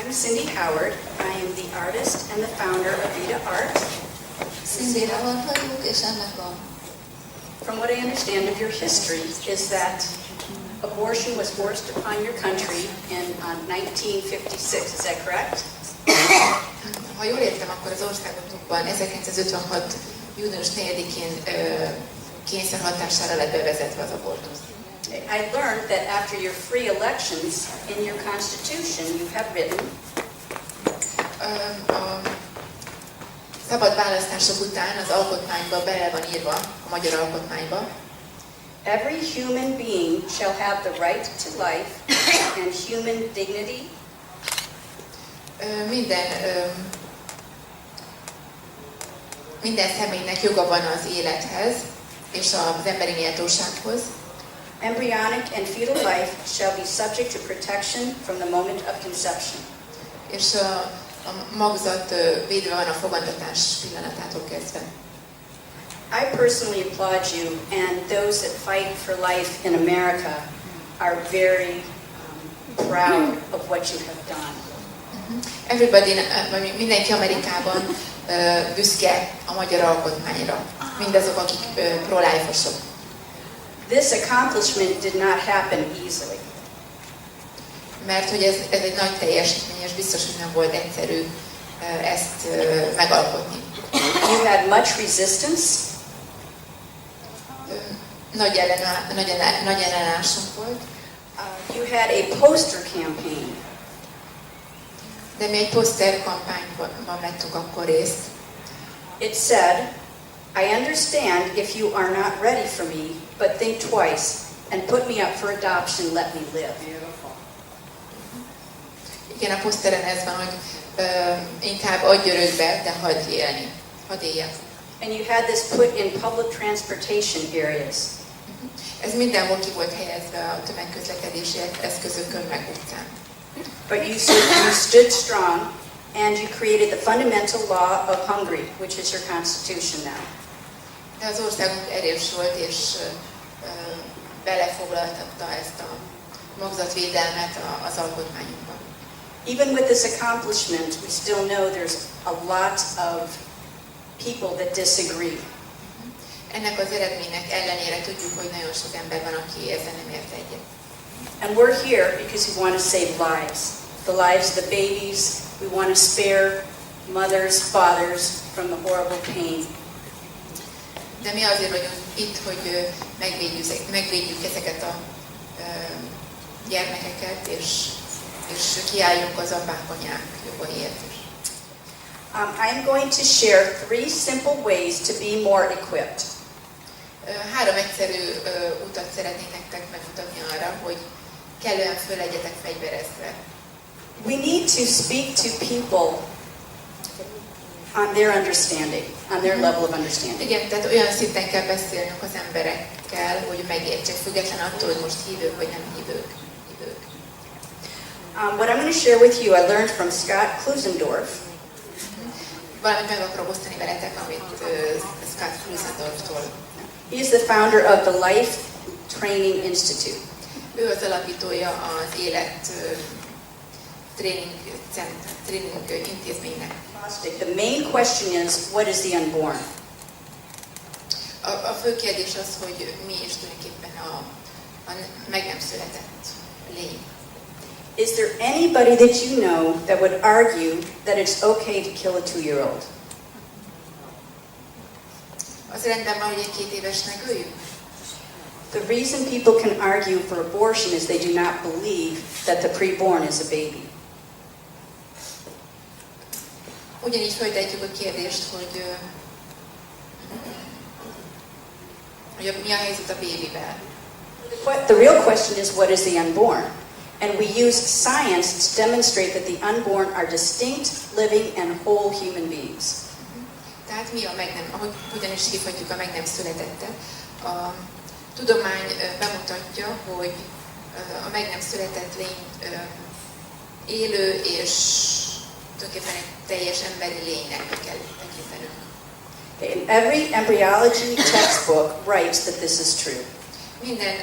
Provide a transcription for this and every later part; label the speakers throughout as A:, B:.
A: I'm Cindy Howard. I am the artist and the founder of VitaArt.
B: Cindy Howard vagyok, és ennek a...
A: From what I understand of your history is that abortion was forced upon your country in 1956. Is that correct?
B: Ha jól értem, akkor az országotokban 1956. június 4-én kényszer hatására lett bevezetve az abortusz.
A: I learned that after your free elections in your constitution you have written
B: a szabad választások után az alkotmányba bele van írva, a magyar alkotmányba,
A: every human being shall have the right to life and human dignity.
B: Minden személynek joga van az élethez és az emberi méltósághoz.
A: Embryonic and fetal life shall be subject to protection from the moment of conception.
B: És a magzat védve van a fogantatás pillanatától kezdve.
A: I personally applaud you, and those that fight for life in America are very proud of what you have done.
B: Mindenki Amerikában büszke a magyar alkotmányra. Mindazok, akik pro-life-osok.
A: This accomplishment did not happen easily.
B: Mert hogy ez egy nagy teljesítmény, és biztos, hogy nem volt egyszerű ezt megalkotni.
A: You had much resistance.
B: Nagy ellenállásunk volt.
A: You had a poster campaign.
B: De mi egy poszter kampányban vettünk akkor részt.
A: It said, I understand if you are not ready for me, but think twice and put me up for adoption, let me live.
B: Igen, a poszteren ez van, hogy inkább adj örökbe, de hadd élni. Hadd éljek.
A: And you had this put in public transportation areas.
B: Ez mindenhol ki volt helyezve a tömegközlekedési eszközökön meg utcán.
A: But you stood strong and you created the fundamental law of Hungary, which is your constitution now.
B: De az országunk erős volt, és belefoglaltatta ezt a magzatvédelmet az alkotmányunkban.
A: Even with this accomplishment, we still know there's a lot of people that disagree.
B: Ennek az eredménynek ellenére tudjuk, hogy nagyon sok ember van, aki ezzel nem ért egyet.
A: And we're here because we want to save lives. The lives of the babies. We want to spare mothers, fathers from the horrible pain.
B: De mi azért vagyunk itt, hogy megvédjük ezeket a gyermekeket, és kiálljunk az apák, anyák jogaiért is.
A: I'm going to share 3 simple ways to be more equipped.
B: 3 egyszerű utat szeretnék nektek megmutatni arra, hogy kellően föl legyetek fegyverezve.
A: We need to speak to people on their understanding, on their level of understanding.
B: Igen, tehát olyan szinten kell beszélnünk az emberekkel, hogy megértsék, független attól, hogy most hívők vagy nem hívők.
A: What I'm going to share with you, I learned from Scott Klusendorf.
B: Valamit meg akarok osztani veletek, amit Scott Klusendorftól.
A: He is the founder of the Life Training Institute.
B: Ő az alapítója az élet tréning intézménynek.
A: The main question is, what is the unborn?
B: A fő kérdés az, hogy mi is tulajdonképpen a meg nem született lény.
A: Is there anybody that you know that would argue that it's okay to kill a 2-year-old?
B: Az rendben van, hogy egy 2 évesnek öljük?
A: The reason people can argue for abortion is they do not believe that the preborn is a baby.
B: Ugyanígy föltetjük a kérdést, hogy mi a helyzet a bébivel.
A: The real question is, what is the unborn? And we use science to demonstrate that the unborn are distinct, living, and whole human beings.
B: Tehát mi a hogyan is hívhatjuk a meg nem születettet? A tudomány bemutatja, hogy a meg nem született lény élő és tulajdonképpen egy teljes emberi lénynek kell tekintenünk.
A: Every embryology textbook writes that this is true.
B: Minden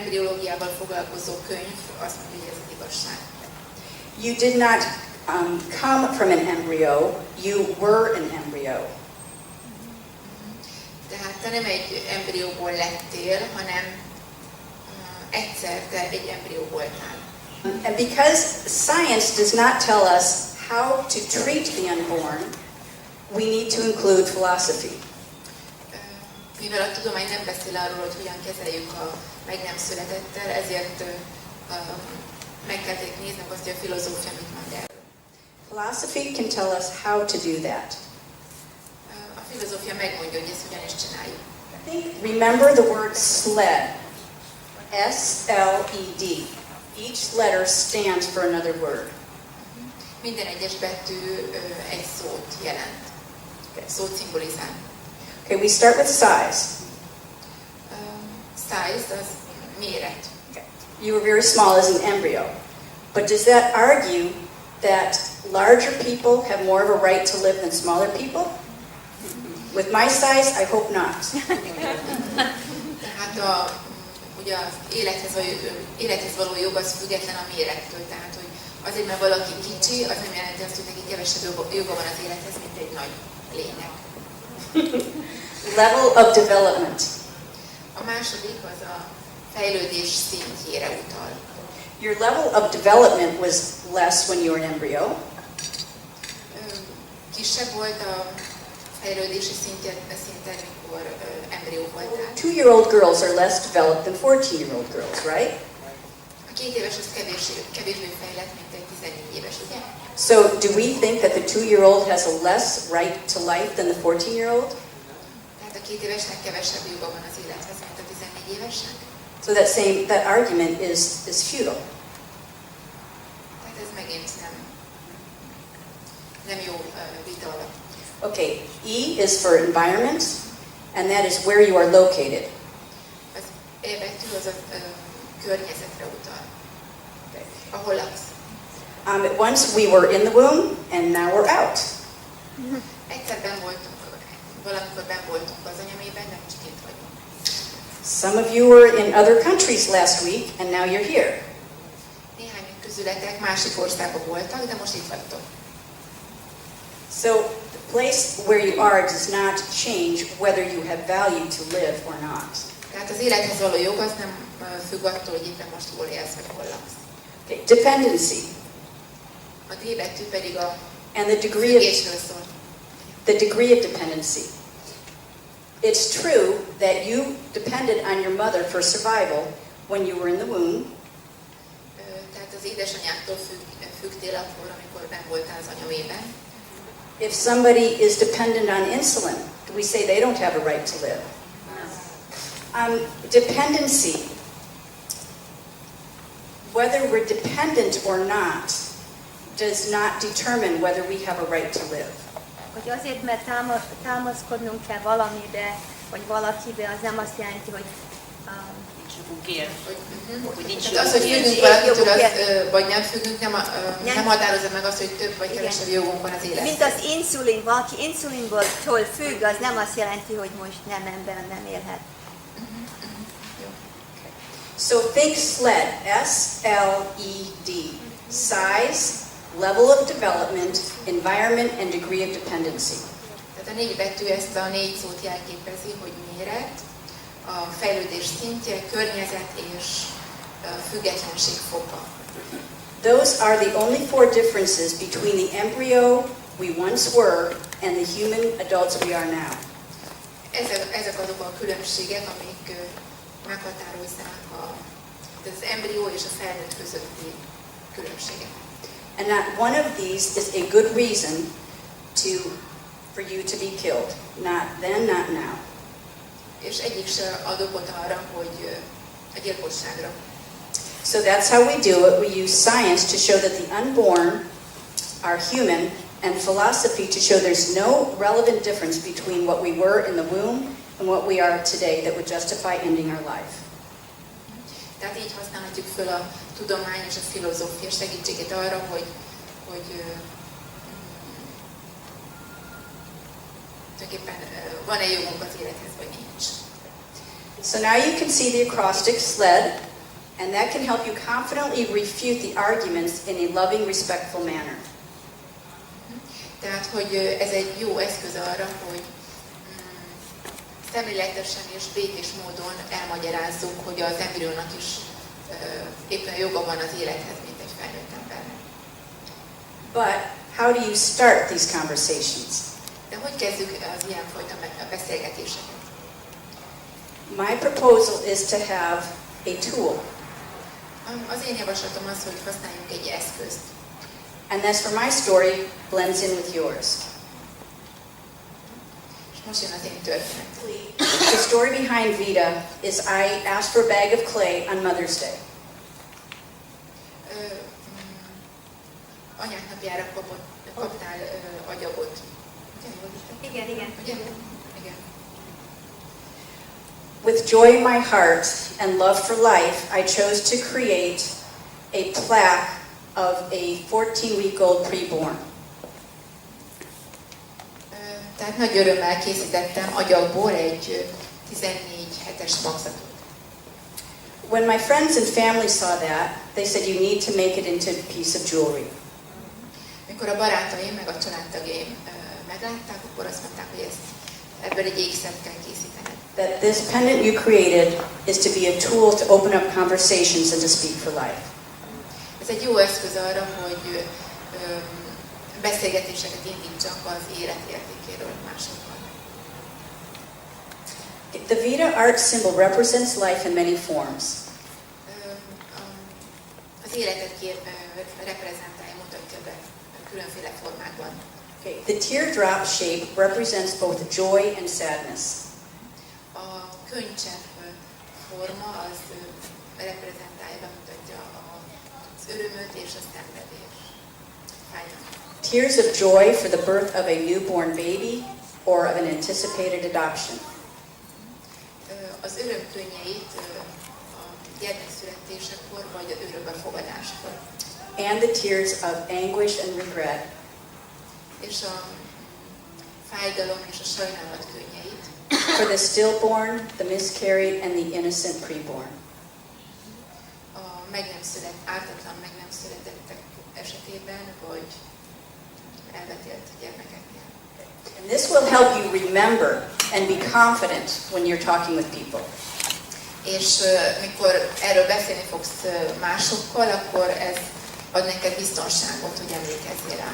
B: embriológiával foglalkozó könyv azt mondja, hogy ez az igazság.
A: You did not come from an embryo, you were an embryo.
B: Tehát te nem egy embrióból lettél, hanem egyszer te egy embrió voltál.
A: And because science does not tell us how to treat the unborn, we need to include philosophy.
B: Mivel a tudomány nem beszél arról, hogy hogyan kezeljük a meg nem születettel, ezért meg kell néznünk azt, hogy a filozófia mit mond erről.
A: Philosophy can tell us how to do that.
B: A filozófia megmondja, hogy ezt hogyan is csináljuk.
A: Remember the word sled. S-L-E-D. Each letter stands for another word.
B: Minden egyes betű egy szót jelent. Szót szimbolizál.
A: Okay, we start with size.
B: Size az méret.
A: Okay. You were very small as an embryo. But does that argue that larger people have more of a right to live than smaller people? With my size, I hope not.
B: Tehát ugye az élethez való jog az független a mérettől. Tehát, hogy azért, mert valaki kicsi, az nem jelenti azt, hogy neki kevesebb joga van az élethez, mint egy nagy lénynek.
A: Level of development.
B: A második az a fejlődés szintjére utal.
A: Your level of development was less when you were an embryo.
B: Kisebb volt a fejlődési szinted, mikor embrió voltál.
A: 2-year-old girls are less developed than 14-year-old girls, right?
B: A 2 éves az kevésbé fejlett, mint egy 14 éves, ugye?
A: So do we think that the 2-year-old has a less right to life than the 14-year-old?
B: Tehát a 2 évesnek kevesebb joga van az élethez, mint a 14 évesnek?
A: So that argument is futile.
B: Tehát ez megint nem jó vita alap.
A: Okay, E is for environment, and that is where you are located.
B: Az E betű az a környezetre utal. Ahol laksz.
A: Once we were in the womb, and now we're out.
B: Egyszer valamikor benn voltunk az anyamében, nem csak kint vagyunk.
A: Some of you were in other countries last week, and now you're here.
B: Néhány közületek másik országban voltak, de most itt vagytok.
A: So the place where you are does not change whether you have value to live or not.
B: Tehát az élethez való jog az nem függ attól, hogy éppen most hol élsz, vagy hol laksz.
A: Okay, dependency.
B: A D betű pedig a
A: And the degree
B: függésről szól.
A: the degree of dependency. It's true that you depended on your mother for survival when you were in the womb.
B: Tehát az édesanyádtól függtél akkor, amikor benn voltál az anyamében.
A: If somebody is dependent on insulin, do we say they don't have a right to live? Dependency. Whether we're dependent or not does not determine whether we have a right to live.
C: Hogy azért, mert támaszkodnunk kell valamibe, vagy valakibe, az nem azt jelenti, hogy
B: Tehát az, hogy függünk valakitől, vagy nem függünk, nem határozza meg azt, hogy több vagy kevesebb jogunk van az élethez.
C: mint az inszulin, valaki inszulinból függ, az nem azt jelenti, hogy most nem ember nem élhet.
A: So think SLED, S-L-E-D. Size, level of development, environment, and degree of dependency.
B: Tehát a 4 betű ezt a 4 szót jelképezi, hogy méret, a fejlődés szintje, környezet és függetlenség foka.
A: Those are the only 4 differences between the embryo we once were and the human adults we are now.
B: Ezek azok a különbségek, amik meghatározzák az embrió és a felnőtt közötti különbséget.
A: And not one of these is a good reason for you to be killed. Not then, not now.
B: És egyik se ad okot arra, hogy a gyilkosságra.
A: So that's how we do it. We use science to show that the unborn are human, and philosophy to show there's no relevant difference between what we were in the womb and what we are today that would justify ending our life.
B: Tehát így használhatjuk föl a tudomány és a filozófia segítségét arra, hogy tulajdonképpen van-e jogunk az élethez, vagy nincs.
A: So now you can see the acrostic SLED, And that can help you confidently refute the arguments in a loving, respectful manner.
B: Tehát, hogy ez egy jó eszköz arra, hogy szemléletesen és békés módon elmagyarázzuk, hogy az embriónak is éppen joga van az élethez, mint egy felnőtt embernek.
A: But how do you start these conversations?
B: De hogy kezdjük az ilyenfajta beszélgetéseket?
A: My proposal is to have a tool.
B: Az én javaslatom az, hogy használjunk egy eszközt.
A: And that's where my story blends in with yours.
B: És most jön az én történet.
A: The story behind Vita is I asked for a bag of clay on Mother's Day.
B: Anyák napjára kaptál agyagot.
C: Igen.
B: Ugye? Igen.
A: With joy in my heart and love for life, I chose to create a plaque of a 14-week-old preborn.
B: Tehát nagy örömmel készítettem agyagból egy 14 hetes magzatot.
A: When my friends and family saw that, they said you need to make it into a piece of jewelry.
B: Mikor a barátaim meg a családtagjaim meglátták, akkor azt mondták, hogy ebből egy ékszert kell készíteni.
A: That this pendant you created is to be a tool to open up conversations and to speak for life.
B: Ez egy jó eszköz arra, hogy beszélgetéseket indítsak az élet értékéről másokkal.
A: The VitaArt symbol represents life in many forms.
B: Az életet reprezentálja, mutatja be különféle formákban.
A: Okay. The teardrop shape represents both joy and sadness.
B: A könycsepp forma az reprezentálja, bemutatja az örömöt és a szenvedést.
A: Tears of joy for the birth of a newborn baby or of an anticipated adoption.
B: Az örömkönnyeit a gyermek születésekor vagy örökbefogadáskor.
A: And the tears of anguish and regret.
B: És a fájdalom és a sajnálat könnyeit.
A: For the stillborn, the miscarried, and the innocent preborn.
B: A ártatlan meg nem születettek esetében, vagy elvetélt gyermekeknél.
A: And this will help you remember and be confident when you're talking with people.
B: És mikor erről beszélni fogsz másokkal, akkor ez ad neked biztonságot, hogy emlékezzél rá.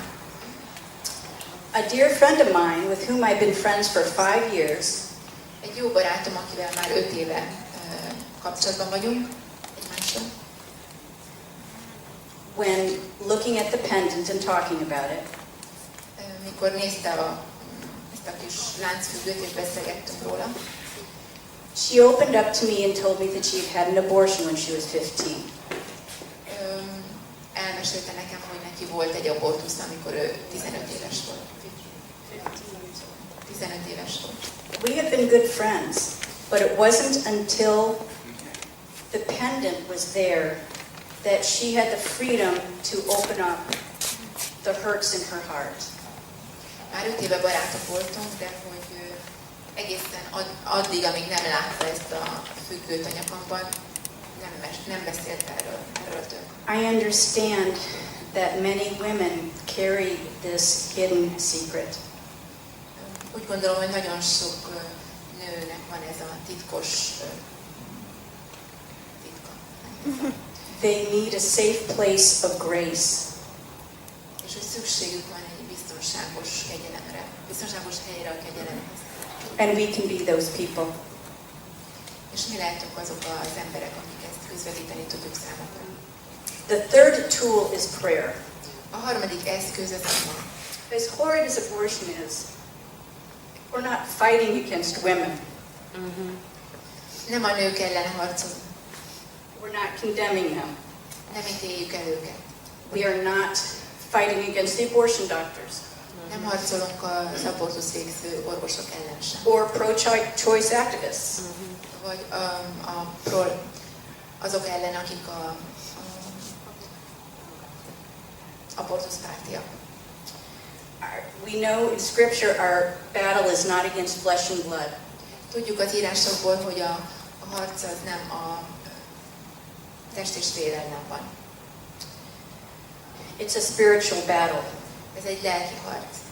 A: A dear friend of mine with whom I've been friends for 5 years.
B: Egy jó barátom, akivel már 5 éve kapcsolatban vagyunk egymással.
A: When looking at the pendant and talking about it,
B: mikor nézte ezt a kis láncfüggőt és beszélgettünk róla,
A: she opened up to me and told me that she had had an abortion when she was 15.
B: Elmesélte nekem, hogy neki volt egy abortusz, amikor ő 15 éves volt. 15 éves volt.
A: We have been good friends, but it wasn't until the pendant was there that she had the freedom to open up the hurts in her heart.
B: Már 5 éve barátok voltunk, de hogy egészen addig, amíg nem látta ezt a függőt a nyakamban, nem beszélt erről a több.
A: I understand that many women carry this hidden secret.
B: Úgy gondolom, hogy nagyon sok nőnek van ez a titka.
A: They need a safe place of grace.
B: És hogy szükségük van egy biztonságos kegyelemre, biztonságos helyre a kegyelemhez.
A: And we can be those people.
B: És mi lehetünk azok az emberek, akik ezt közvetíteni tudjuk számukra.
A: The third tool is prayer.
B: A harmadik eszköz az ima.
A: As horrid as abortion is, we're not fighting against women.
B: Nem a nők ellen harcolunk.
A: We're not condemning them.
B: Nem ítéljük el őket.
A: We are not fighting against the abortion doctors.
B: Nem harcolunk az abortusz végző orvosok ellen sem.
A: Or pro-choice activists.
B: Vagy azok ellen, akik a abortuszpártiak.
A: We know in Scripture our battle is not against flesh and blood.
B: Tudjuk az írásokból, hogy a harc az nem test és félelem van.
A: It's a spiritual battle.
B: Ez egy lelki harc.